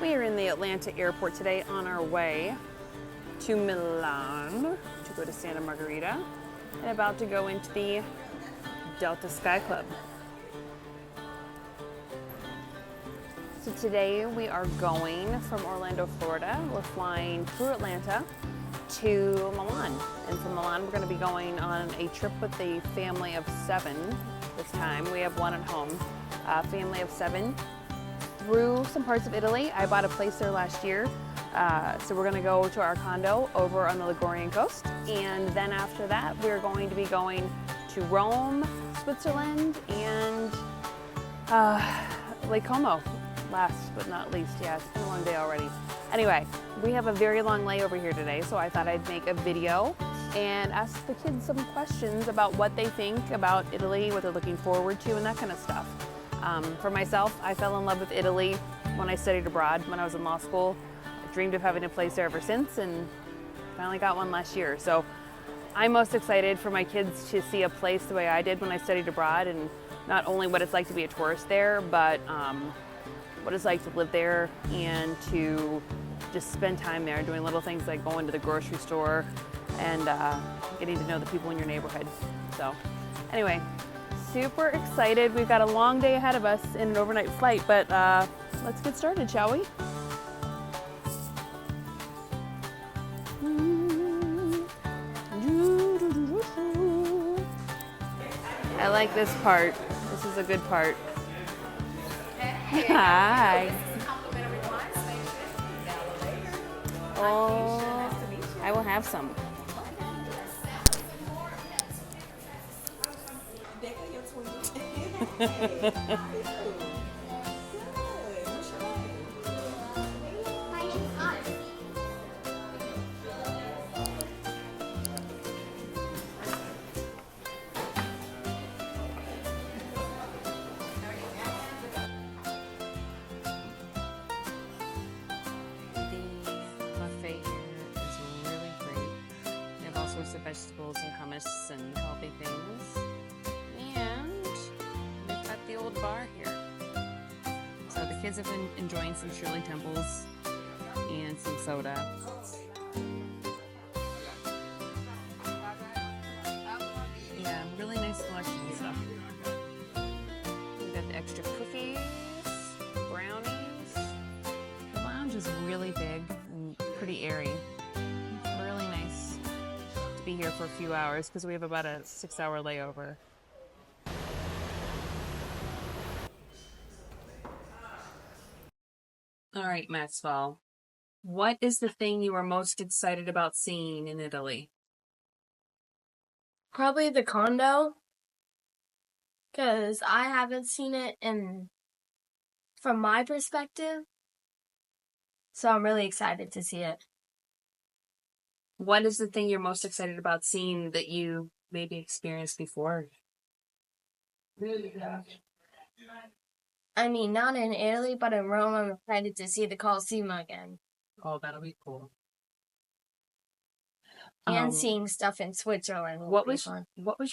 We are in the Atlanta airport today on our way to Milan to go to Santa Margherita and about to go into the Delta Sky Club. So today we are going from Orlando, Florida. We're flying through Atlanta to Milan. And from Milan we're going to be going on a trip with a family of 7 this time. We have one at home. Family of 7 through some parts of Italy. I bought a place there last year. So we're gonna go to our condo over on the Ligurian coast. And then after that, we're going to be going to Rome, Switzerland, and Lake Como, last but not least. Yeah, it's been a long day already. Anyway, we have a very long layover here today, so I thought I'd make a video and ask the kids some questions about what they think about Italy, what they're looking forward to, and that kind of stuff. For myself, I fell in love with Italy when I studied abroad when I was in law school. I dreamed of having a place there ever since and finally got one last year. So I'm most excited for my kids to see a place the way I did when I studied abroad, and not only what it's like to be a tourist there, but what it's like to live there and to just spend time there doing little things like going to the grocery store and getting to know the people in your neighborhood. So anyway, super excited. We've got a long day ahead of us in an overnight flight, but let's get started, shall we? I like this part. This is a good part. Hi. Oh, I will have some. Of vegetables and hummus and healthy things, and we've got the old bar here. So the kids have been enjoying some Shirley Temples and some soda. Yeah, really nice selection of stuff. We've got the extra cookies, brownies. The lounge is really big and pretty airy. Be here for a few hours because we have about a 6-hour layover. All right, Maxwell, what is the thing you are most excited about seeing in Italy? Probably the condo, because I haven't seen it from my perspective, so I'm really excited to see it. What is the thing you're most excited about seeing that you maybe experienced before? I mean, not in Italy, but in Rome, I'm excited to see the Colosseum again. Oh, that'll be cool. And seeing stuff in Switzerland. What was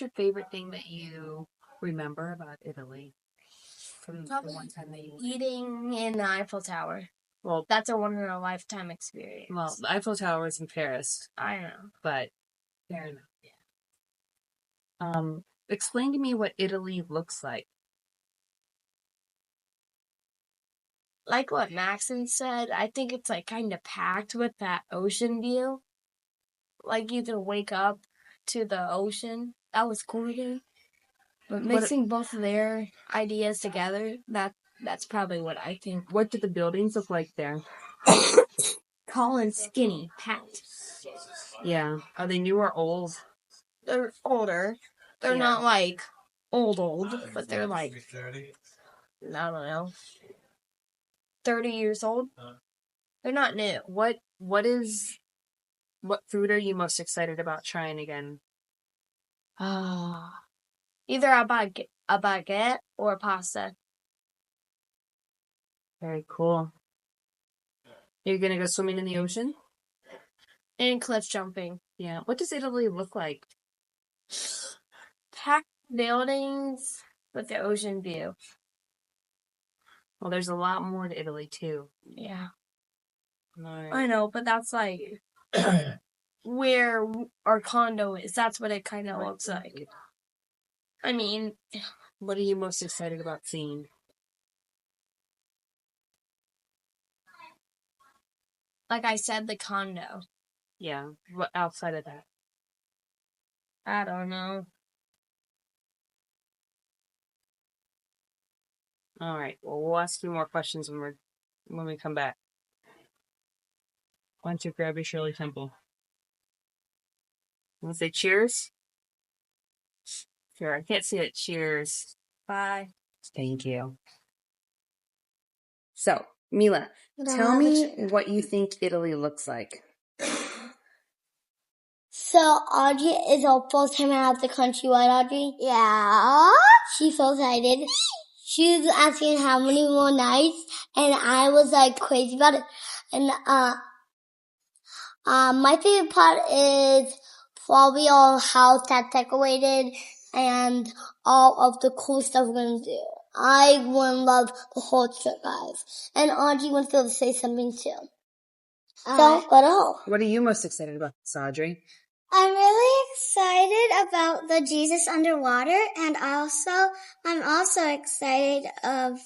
your favorite thing that you remember about Italy? From the one time that you went? Eating in the Eiffel Tower. Well, that's a once-in-a-lifetime experience. Well, the Eiffel Tower is in Paris. I know. But fair enough. Yeah. Explain to me what Italy looks like. Like what Maxon said, I think it's like kind of packed with that ocean view. Like you can wake up to the ocean. That was cool to do. But mixing both of their ideas together, that's probably what I think. What do the buildings look like there? Tall and skinny, packed. Yeah. Are they new or old? They're older. They're not like old, but they're like, I don't know, 30 years old. They're not new. What food are you most excited about trying again? Either a baguette or pasta. Very cool. You're gonna go swimming in the ocean? And cliff jumping. Yeah. What does Italy look like? Packed buildings with the ocean view. Well, there's a lot more to Italy, too. Yeah. Alright. I know, but that's like where our condo is. That's what it kind of looks like. I mean, What are you most excited about seeing? like I said, the condo. Yeah. What outside of that? I don't know. Alright. Well, we'll ask you more questions when we come back. Why don't you grab your Shirley Temple? You want to say cheers? Sure. I can't see it. Cheers. Bye. Thank you. So, Mila, tell me what you think Italy looks like. So Audrey is our first time out of the country, right, Audrey? Yeah. She's so excited. She was asking how many more nights, and I was like crazy about it. And my favorite part is probably our house that's decorated and all of the cool stuff we're gonna do. I would love the whole trip, guys. And Audrey wants to say something too. So, What are you most excited about, Audrey? I'm really excited about the Jesus underwater, and I'm also excited of,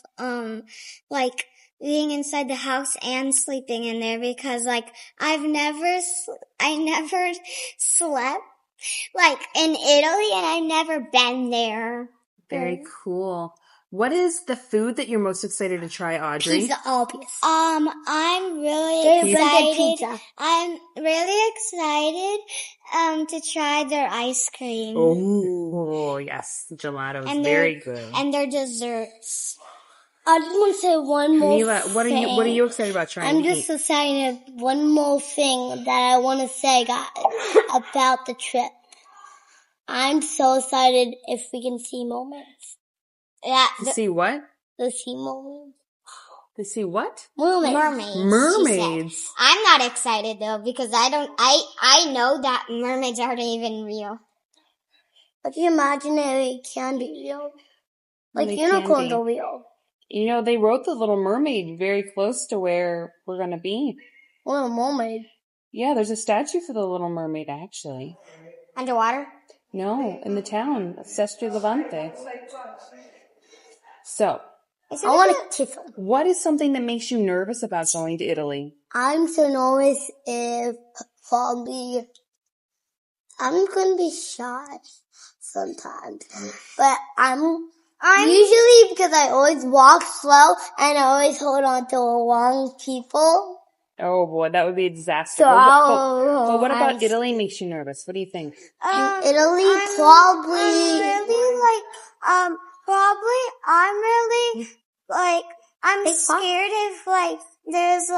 like, being inside the house and sleeping in there because, like, I never slept, like, in Italy, and I've never been there. Very cool. What is the food that you're most excited to try, Audrey? Pizza, obvious. I'm really excited. I'm really excited to try their ice cream. Oh, yes. Gelato is very good. And their desserts. I just want to say one more Mila, what are you excited about trying I'm to just eat? excited. One more thing that I want to say, guys, about the trip. I'm so excited if we can see moments. To see what? The sea moments. To see what? Mermaids. Mermaids. I'm not excited though because I know that mermaids aren't even real. But you imagine they can be real. Like unicorns are real. You know, they wrote The Little Mermaid very close to where we're going to be. Little Mermaid. Yeah, there's a statue for the Little Mermaid, actually. Underwater? No, in the town of Sestri Levante. So, I want to kiss them. What is something that makes you nervous about going to Italy? I'm so nervous if probably I'm going to be shy sometimes. But I'm usually because I always walk slow and I always hold on to the wrong people. Oh boy, that would be a disaster. So but what about Italy makes you nervous? What do you think? Italy I'm scared if there's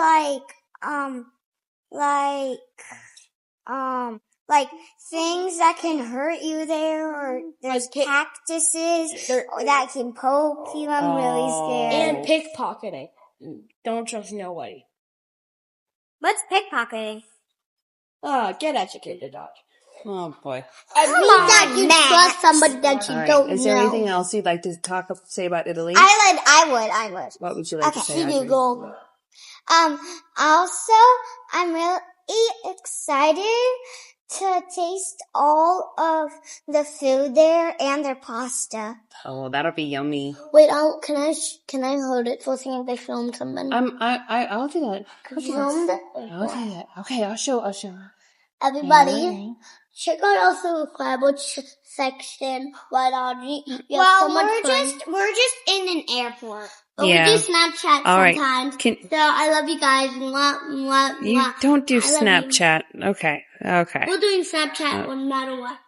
things that can hurt you there, or there's cactuses that can poke you. I'm really scared. And pickpocketing. Don't trust nobody. What's pickpocketing? Get educated, Dodge. Oh boy. You trust somebody that you don't know. Is there anything else you'd like to say about Italy? I would. What would you like to say? Okay, you go. Also, I'm really excited to taste all of the food there and their pasta. Oh, that'll be yummy. Wait, can I hold it for a second? They film something. I'll do that. Could you film it? I'll do that. Okay, I'll show. Everybody, check out also the Bible section. Right, Audrey? We're just in an airport. But we do Snapchat sometimes. So I love you guys. Mwah, mwah, mwah. You don't do Snapchat. Okay. We're doing Snapchat no matter what.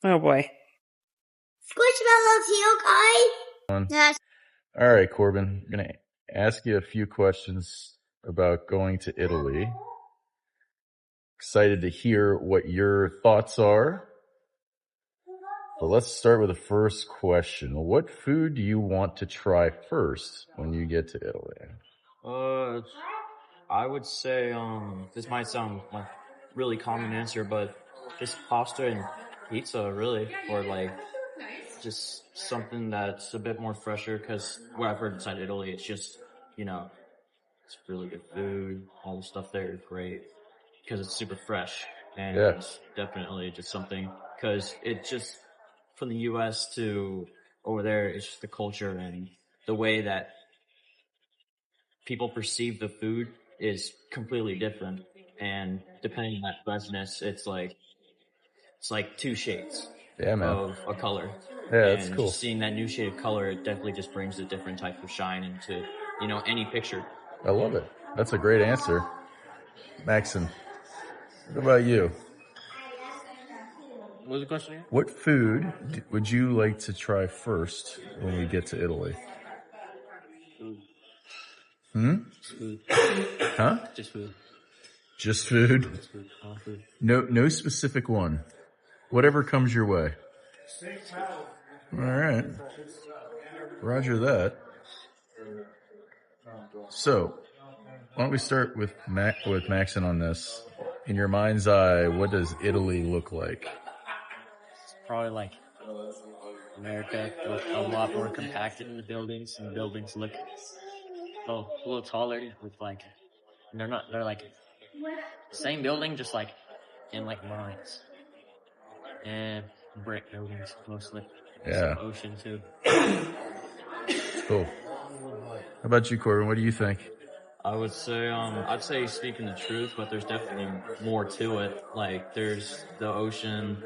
Oh boy. Squishmallows here, guys. Yes. All right, Corbin. I'm going to ask you a few questions about going to Italy. Excited to hear what your thoughts are. So let's start with the first question. What food do you want to try first when you get to Italy? I would say, this might sound like a really common answer, but just pasta and pizza, really, or just something that's a bit more fresher, because what I've heard inside Italy, it's just you know, it's really good food. All the stuff there is great because it's super fresh and Yeah. it's definitely just something because it just from the U.S. to over there, it's just the culture and the way that people perceive the food is completely different. And depending on that freshness, it's like two shades Yeah, man. of a color. Yeah, that's And cool. just seeing that new shade of color, it definitely just brings a different type of shine into, any picture. I love it. That's a great answer. Maxon, what about you? What was the question again? What food would you like to try first when we get to Italy? Food. Hmm? Just food. Huh? Just food. Just food? Just food. All food. No specific one. Whatever comes your way. All right. Roger that. So, why don't we start with Maxon on this? In your mind's eye, what does Italy look like? Probably like America with a lot more compacted in the buildings, and the buildings look a little taller with they're like the same building, just like in like lines and brick buildings mostly. Yeah. Some ocean too. Cool. How about you, Corbin? What do you think? I would say, I'd say speaking the truth, but there's definitely more to it. Like, there's the ocean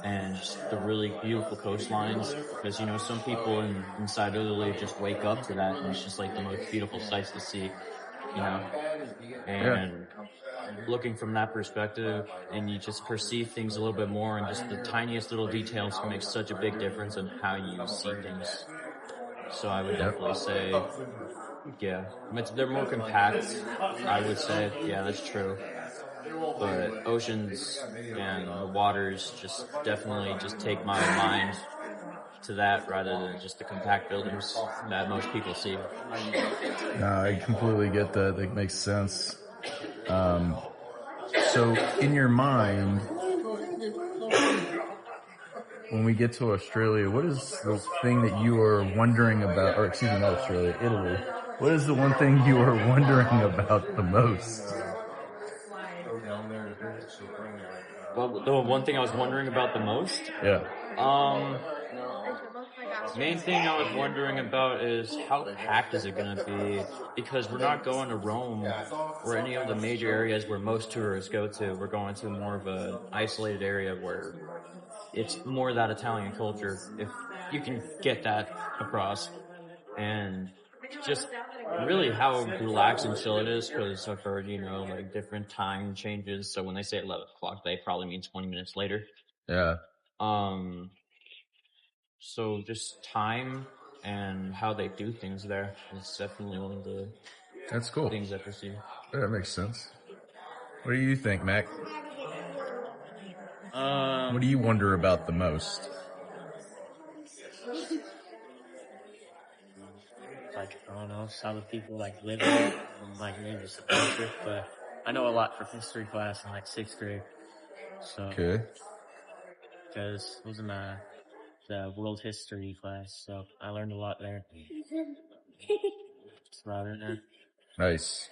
and just the really beautiful coastlines. Because, some people inside Italy just wake up to that, and it's just like the most beautiful sights to see, And looking from that perspective, and you just perceive things a little bit more, and just the tiniest little details can make such a big difference in how you see things. So I would definitely say, yeah, they're more compact. I would say, yeah, that's true. But oceans and the waters just definitely just take my mind to that rather than just the compact buildings that most people see. No, I completely get that. That makes sense. So, in your mind, when we get to Australia, what is the thing that you are wondering about, or excuse me, not Australia, Italy? What is the one thing you are wondering about the most? Well, the one thing I was wondering about the most, Yeah. main thing I was wondering about is how packed is it going to be? Because we're not going to Rome or any of the major areas where most tourists go to. We're going to more of an isolated area where it's more that Italian culture, if you can get that across. And just really how relaxed and chill it is, because I've heard, like different time changes. So when they say 11 o'clock, they probably mean 20 minutes later. Yeah. So just time and how they do things there is definitely one of the That's cool. things I perceive. Yeah, that makes sense. What do you think, Mac? What do you wonder about the most? Like, I don't know, how the people live there, and maybe just the culture, but I know a lot from history class in 6th grade. So, Okay. because it was in the world history class, so I learned a lot there. Just about it there. Nice.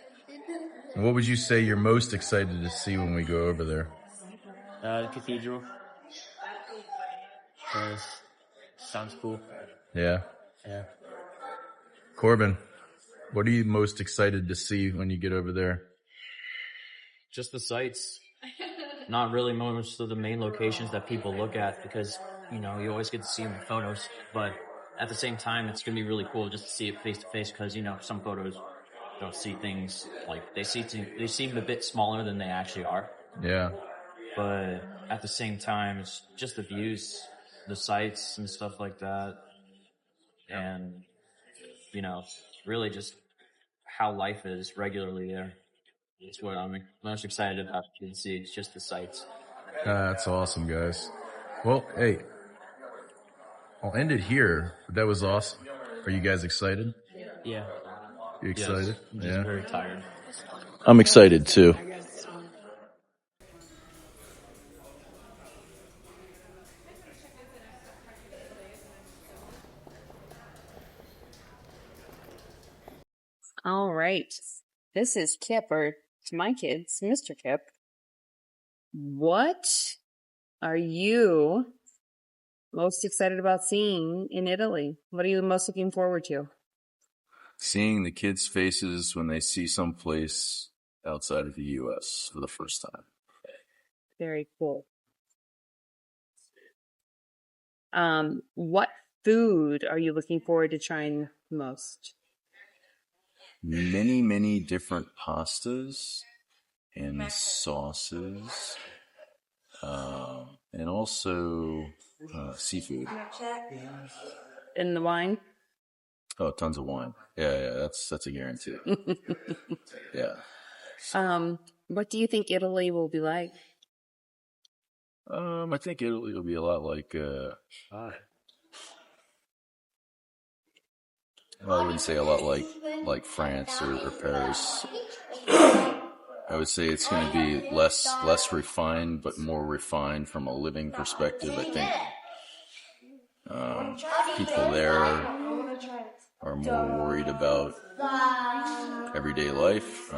And what would you say you're most excited to see when we go over there? The cathedral. Because sounds cool. Yeah. Yeah. Corbin, what are you most excited to see when you get over there? Just the sights. Not really most of the main locations that people look at, because, you always get to see them in photos. But at the same time, it's going to be really cool just to see it face to face, because, some photos don't see things they seem a bit smaller than they actually are. Yeah. But at the same time, it's just the views, the sights and stuff like that. And, really just how life is regularly there. It's what I'm most excited about to see. It's just the sights. That's awesome, guys. Well, hey, I'll end it here. That was awesome. Are you guys excited? Yeah. You excited? Yes, I'm just very tired. I'm excited too. All right. This is Kip, or to my kids, Mr. Kip. What are you most excited about seeing in Italy? What are you most looking forward to? Seeing the kids' faces when they see some place outside of the U.S. for the first time. Very cool. What food are you looking forward to trying most? Many, many different pastas and sauces, and also seafood. In the wine? Oh, tons of wine. Yeah, that's a guarantee. Yeah. What do you think Italy will be like? I think Italy will be a lot like, well, I wouldn't say a lot like France or Paris. I would say it's going to be less refined, but more refined from a living perspective. I think people there are more worried about everyday life,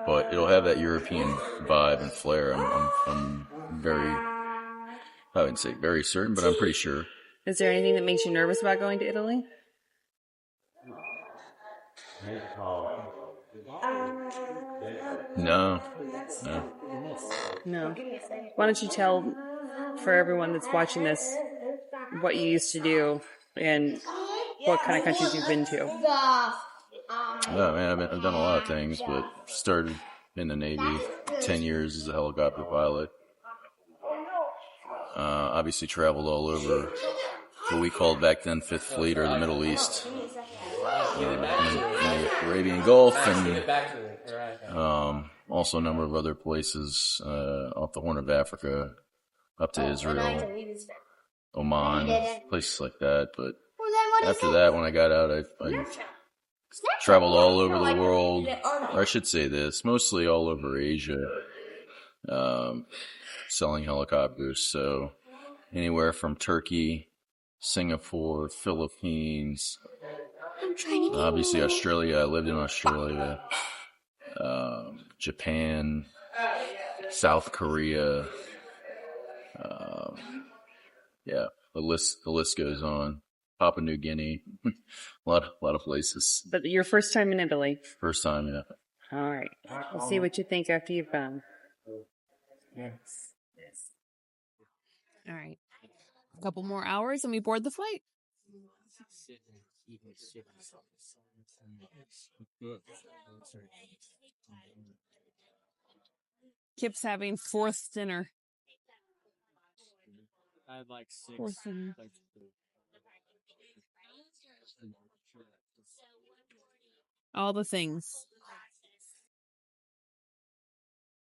but it'll have that European vibe and flair. I'm very, I wouldn't say very certain, but I'm pretty sure. Is there anything that makes you nervous about going to Italy? No. No. Why don't you tell, for everyone that's watching this, what you used to do and what kind of countries you've been to? Yeah, man, I've done a lot of things, but started in the Navy, 10 years as a helicopter pilot. Obviously traveled all over what we called back then Fifth Fleet, or the Middle East, in the Arabian Gulf, and also a number of other places off the Horn of Africa, up to Israel, Oman, places like that. But after that, when I got out, I traveled all over the world, or I should say this, mostly all over Asia, selling helicopters. So anywhere from Turkey, Singapore, Philippines, obviously Australia. I lived in Australia, Japan, South Korea. Yeah, the list goes on. Papua New Guinea, a lot of places. But your first time in Italy. First time, yeah. All right. We'll see what you think after you've gone. All right. A couple more hours and we board the flight. Kip's having fourth dinner. I'd like 6. Fourth dinner. All the things.